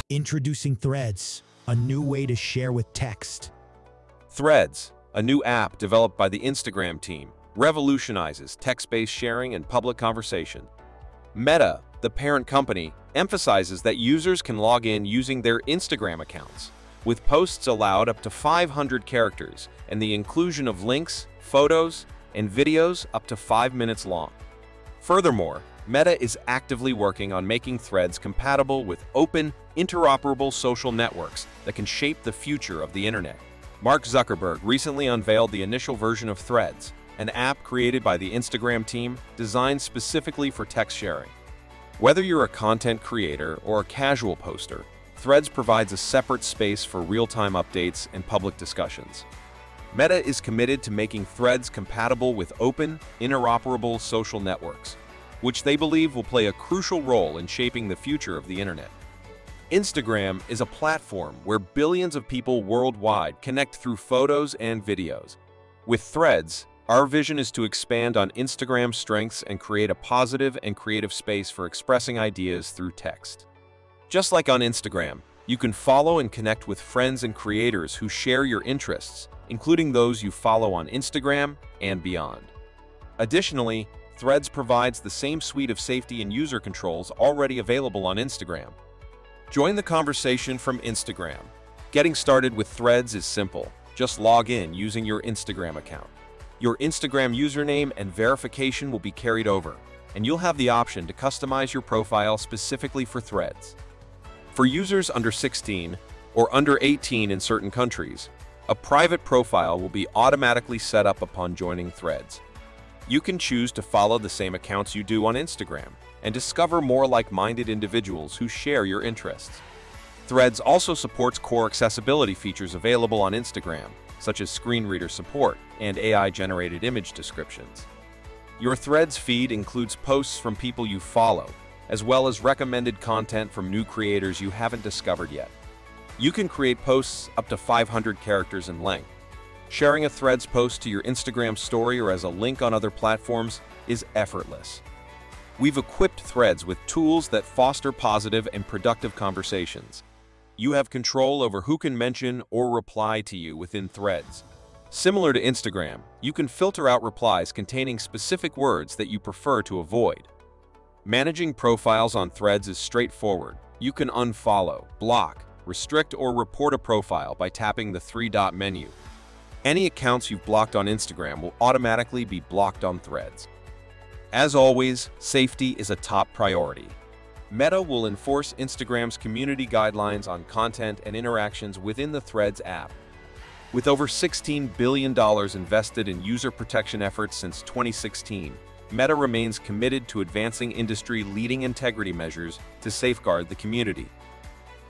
Introducing Threads, a new way to share with text. Threads, a new app developed by the Instagram team, revolutionizes text-based sharing and public conversation. Meta, the parent company, emphasizes that users can log in using their Instagram accounts, with posts allowed up to 500 characters and the inclusion of links, photos, and videos up to 5 minutes long. Furthermore, Meta is actively working on making Threads compatible with open, interoperable social networks that can shape the future of the internet. Mark Zuckerberg recently unveiled the initial version of Threads, an app created by the Instagram team designed specifically for text sharing. Whether you're a content creator or a casual poster, Threads provides a separate space for real-time updates and public discussions. Meta is committed to making Threads compatible with open, interoperable social networks, which they believe will play a crucial role in shaping the future of the internet. Instagram is a platform where billions of people worldwide connect through photos and videos. With Threads, our vision is to expand on Instagram's strengths and create a positive and creative space for expressing ideas through text. Just like on Instagram, you can follow and connect with friends and creators who share your interests, including those you follow on Instagram and beyond. Additionally, Threads provides the same suite of safety and user controls already available on Instagram. Join the conversation from Instagram. Getting started with Threads is simple. Just log in using your Instagram account. Your Instagram username and verification will be carried over, and you'll have the option to customize your profile specifically for Threads. For users under 16 or under 18 in certain countries, a private profile will be automatically set up upon joining Threads. You can choose to follow the same accounts you do on Instagram and discover more like-minded individuals who share your interests. Threads also supports core accessibility features available on Instagram, such as screen reader support and AI-generated image descriptions. Your Threads feed includes posts from people you follow, as well as recommended content from new creators you haven't discovered yet. You can create posts up to 500 characters in length. Sharing a Threads post to your Instagram story or as a link on other platforms is effortless. We've equipped Threads with tools that foster positive and productive conversations. You have control over who can mention or reply to you within Threads. Similar to Instagram, you can filter out replies containing specific words that you prefer to avoid. Managing profiles on Threads is straightforward. You can unfollow, block, restrict, or report a profile by tapping the three-dot menu. Any accounts you've blocked on Instagram will automatically be blocked on Threads. As always, safety is a top priority. Meta will enforce Instagram's community guidelines on content and interactions within the Threads app. With over $16 billion invested in user protection efforts since 2016, Meta remains committed to advancing industry-leading integrity measures to safeguard the community.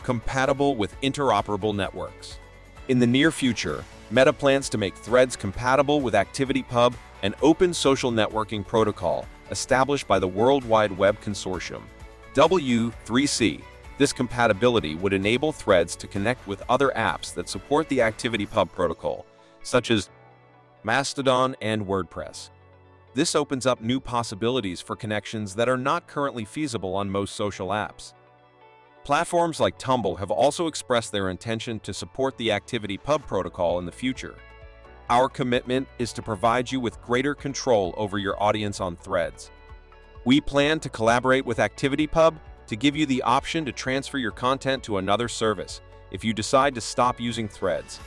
Compatible with interoperable networks. In the near future, Meta plans to make Threads compatible with ActivityPub, an open social networking protocol established by the World Wide Web Consortium, W3C. This compatibility would enable Threads to connect with other apps that support the ActivityPub protocol, such as Mastodon and WordPress. This opens up new possibilities for connections that are not currently feasible on most social apps. Platforms like Tumblr have also expressed their intention to support the ActivityPub protocol in the future. Our commitment is to provide you with greater control over your audience on Threads. We plan to collaborate with ActivityPub to give you the option to transfer your content to another service if you decide to stop using Threads.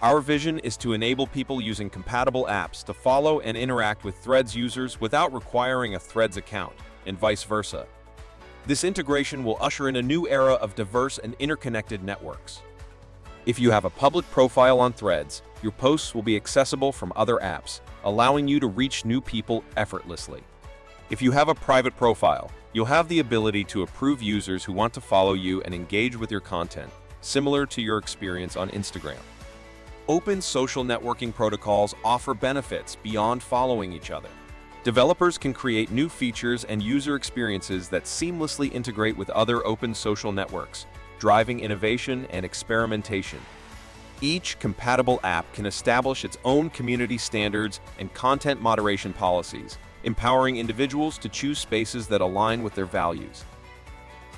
Our vision is to enable people using compatible apps to follow and interact with Threads users without requiring a Threads account, and vice versa. This integration will usher in a new era of diverse and interconnected networks. If you have a public profile on Threads, your posts will be accessible from other apps, allowing you to reach new people effortlessly. If you have a private profile, you'll have the ability to approve users who want to follow you and engage with your content, similar to your experience on Instagram. Open social networking protocols offer benefits beyond following each other. Developers can create new features and user experiences that seamlessly integrate with other open social networks, driving innovation and experimentation. Each compatible app can establish its own community standards and content moderation policies, empowering individuals to choose spaces that align with their values.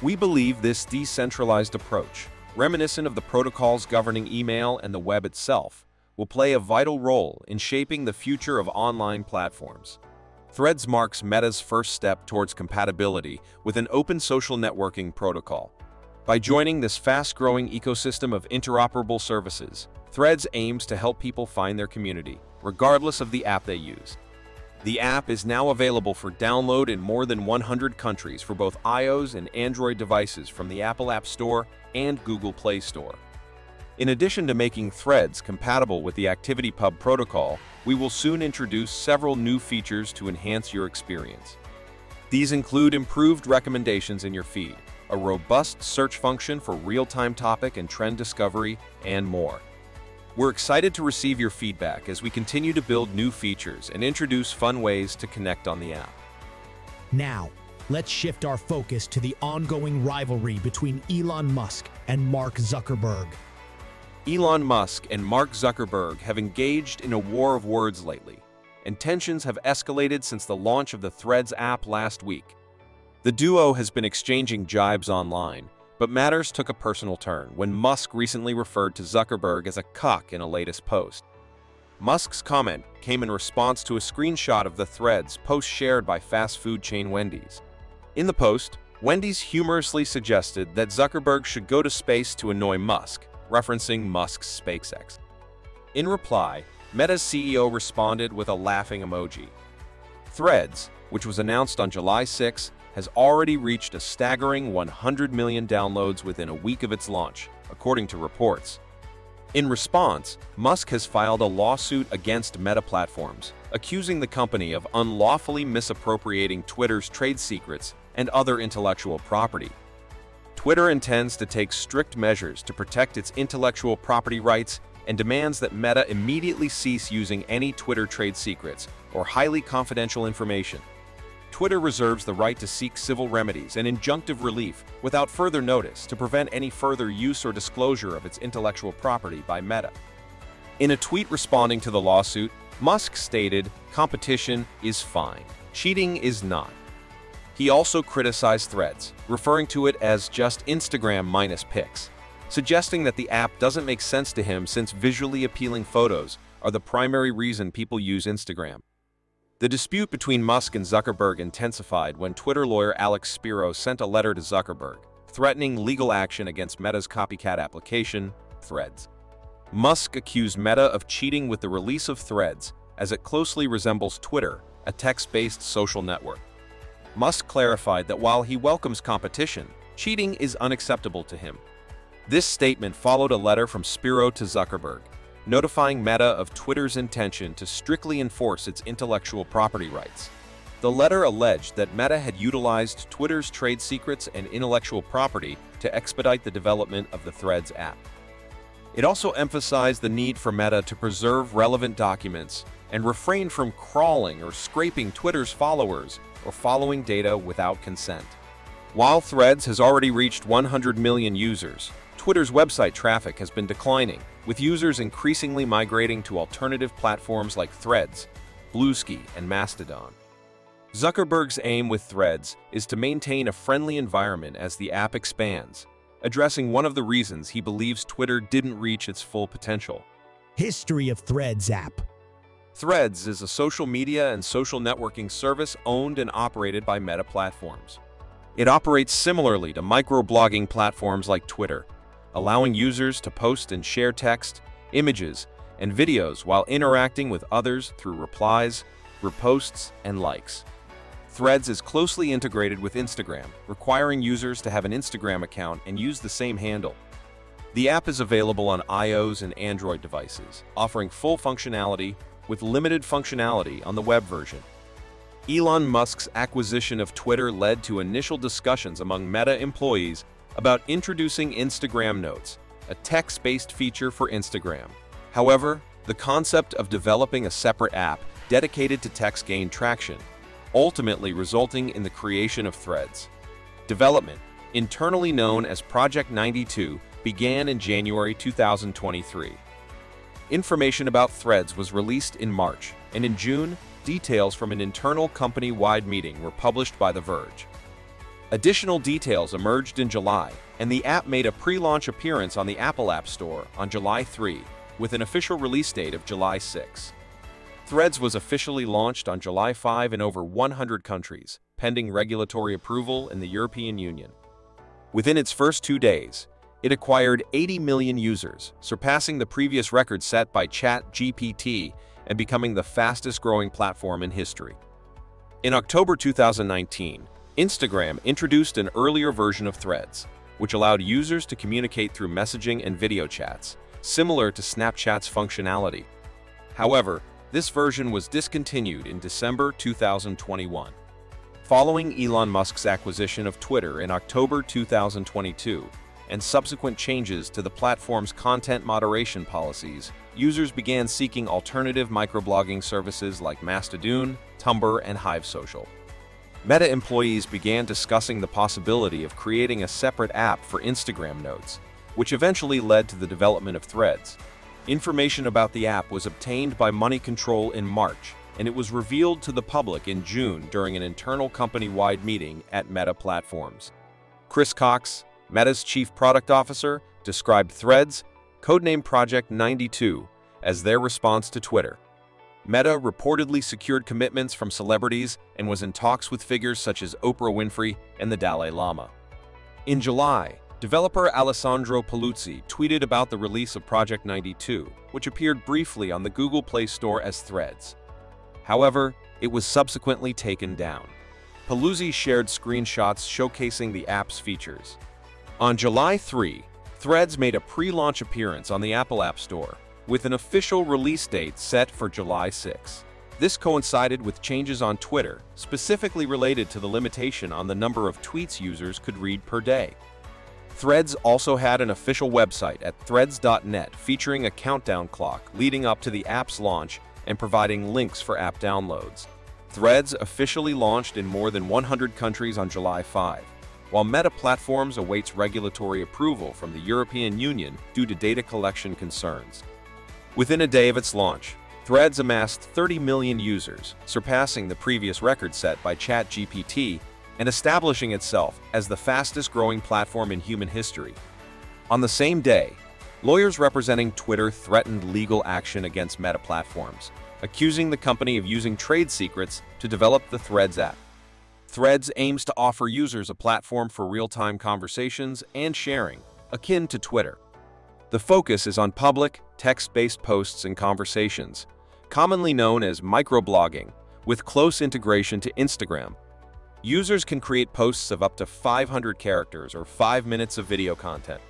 We believe this decentralized approach, reminiscent of the protocols governing email and the web itself, will play a vital role in shaping the future of online platforms. Threads marks Meta's first step towards compatibility with an open social networking protocol. By joining this fast-growing ecosystem of interoperable services, Threads aims to help people find their community, regardless of the app they use. The app is now available for download in more than 100 countries for both iOS and Android devices from the Apple App Store and Google Play Store. In addition to making Threads compatible with the ActivityPub protocol, we will soon introduce several new features to enhance your experience. These include improved recommendations in your feed, a robust search function for real-time topic and trend discovery, and more. We're excited to receive your feedback as we continue to build new features and introduce fun ways to connect on the app. Now, let's shift our focus to the ongoing rivalry between Elon Musk and Mark Zuckerberg. Elon Musk and Mark Zuckerberg have engaged in a war of words lately, and tensions have escalated since the launch of the Threads app last week. The duo has been exchanging jibes online, but matters took a personal turn when Musk recently referred to Zuckerberg as a cuck in a latest post. Musk's comment came in response to a screenshot of the Threads post shared by fast food chain Wendy's. In the post, Wendy's humorously suggested that Zuckerberg should go to space to annoy Musk, referencing Musk's SpaceX. In reply, Meta's CEO responded with a laughing emoji. Threads, which was announced on July 6, has already reached a staggering 100 million downloads within a week of its launch, according to reports. In response, Musk has filed a lawsuit against Meta Platforms, accusing the company of unlawfully misappropriating Twitter's trade secrets and other intellectual property. Twitter intends to take strict measures to protect its intellectual property rights and demands that Meta immediately cease using any Twitter trade secrets or highly confidential information. Twitter reserves the right to seek civil remedies and injunctive relief without further notice to prevent any further use or disclosure of its intellectual property by Meta. In a tweet responding to the lawsuit, Musk stated, "Competition is fine. Cheating is not." He also criticized Threads, referring to it as just Instagram minus pics, suggesting that the app doesn't make sense to him since visually appealing photos are the primary reason people use Instagram. The dispute between Musk and Zuckerberg intensified when Twitter lawyer Alex Spiro sent a letter to Zuckerberg, threatening legal action against Meta's copycat application, Threads. Musk accused Meta of cheating with the release of Threads, as it closely resembles Twitter, a text-based social network. Musk clarified that while he welcomes competition, cheating is unacceptable to him. This statement followed a letter from Spiro to Zuckerberg, notifying Meta of Twitter's intention to strictly enforce its intellectual property rights. The letter alleged that Meta had utilized Twitter's trade secrets and intellectual property to expedite the development of the Threads app. It also emphasized the need for Meta to preserve relevant documents and refrain from crawling or scraping Twitter's followers or following data without consent. While Threads has already reached 100 million users, Twitter's website traffic has been declining, with users increasingly migrating to alternative platforms like Threads, Bluesky, and Mastodon. Zuckerberg's aim with Threads is to maintain a friendly environment as the app expands, addressing one of the reasons he believes Twitter didn't reach its full potential. History of Threads app. Threads is a social media and social networking service owned and operated by Meta Platforms. It operates similarly to microblogging platforms like Twitter, allowing users to post and share text, images, and videos while interacting with others through replies, reposts, and likes. Threads is closely integrated with Instagram, requiring users to have an Instagram account and use the same handle. The app is available on iOS and Android devices, offering full functionality with limited functionality on the web version. Elon Musk's acquisition of Twitter led to initial discussions among Meta employees about introducing Instagram Notes, a text-based feature for Instagram. However, the concept of developing a separate app dedicated to text gained traction, ultimately resulting in the creation of Threads. Development, internally known as Project 92, began in January 2023. Information about Threads was released in March, and in June, details from an internal company-wide meeting were published by The Verge. Additional details emerged in July, and the app made a pre-launch appearance on the Apple App Store on July 3, with an official release date of July 6. Threads was officially launched on July 5 in over 100 countries, pending regulatory approval in the European Union. Within its first 2 days, it acquired 80 million users, surpassing the previous record set by ChatGPT and becoming the fastest-growing platform in history. In October 2019, Instagram introduced an earlier version of Threads, which allowed users to communicate through messaging and video chats, similar to Snapchat's functionality. However, this version was discontinued in December 2021. Following Elon Musk's acquisition of Twitter in October 2022 and subsequent changes to the platform's content moderation policies, users began seeking alternative microblogging services like Mastodon, Tumblr, and Hive Social. Meta employees began discussing the possibility of creating a separate app for Instagram Notes, which eventually led to the development of Threads. Information about the app was obtained by Money Control in March, and it was revealed to the public in June during an internal company-wide meeting at Meta Platforms. Chris Cox, Meta's chief product officer, described Threads, codenamed Project 92, as their response to Twitter. Meta reportedly secured commitments from celebrities and was in talks with figures such as Oprah Winfrey and the Dalai Lama. In July, developer Alessandro Paluzzi tweeted about the release of Project 92, which appeared briefly on the Google Play Store as Threads. However, it was subsequently taken down. Paluzzi shared screenshots showcasing the app's features. On July 3, Threads made a pre-launch appearance on the Apple App Store, with an official release date set for July 6. This coincided with changes on Twitter, specifically related to the limitation on the number of tweets users could read per day. Threads also had an official website at threads.net featuring a countdown clock leading up to the app's launch and providing links for app downloads. Threads officially launched in more than 100 countries on July 5, while Meta Platforms awaits regulatory approval from the European Union due to data collection concerns. Within a day of its launch, Threads amassed 30 million users, surpassing the previous record set by ChatGPT and establishing itself as the fastest-growing platform in human history. On the same day, lawyers representing Twitter threatened legal action against Meta Platforms, accusing the company of using trade secrets to develop the Threads app. Threads aims to offer users a platform for real-time conversations and sharing, akin to Twitter. The focus is on public, text-based posts and conversations, commonly known as microblogging, with close integration to Instagram. Users can create posts of up to 500 characters or 5 minutes of video content.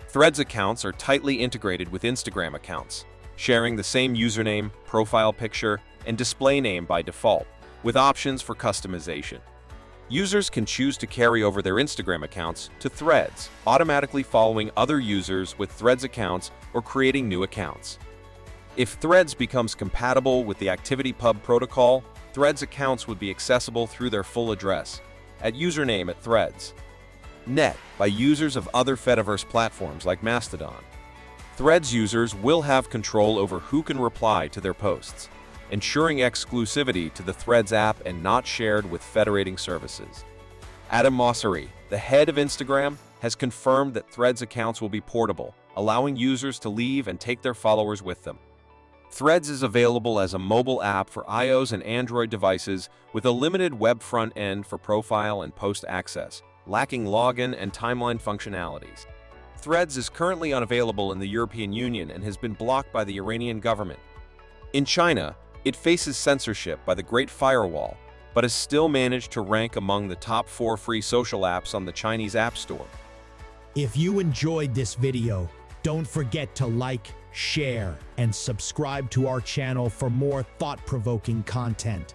Threads accounts are tightly integrated with Instagram accounts, sharing the same username, profile picture, and display name by default, with options for customization. Users can choose to carry over their Instagram accounts to Threads, automatically following other users with Threads accounts or creating new accounts. If Threads becomes compatible with the ActivityPub protocol, Threads accounts would be accessible through their full address, at username at Threads.net by users of other Fediverse platforms like Mastodon. Threads users will have control over who can reply to their posts, ensuring exclusivity to the Threads app and not shared with federating services. Adam Mosseri, the head of Instagram, has confirmed that Threads accounts will be portable, allowing users to leave and take their followers with them. Threads is available as a mobile app for iOS and Android devices with a limited web front end for profile and post access, lacking login and timeline functionalities. Threads is currently unavailable in the European Union and has been blocked by the Iranian government. In China, it faces censorship by the Great Firewall, but has still managed to rank among the top 4 free social apps on the Chinese App Store. If you enjoyed this video, don't forget to like, share, and subscribe to our channel for more thought-provoking content.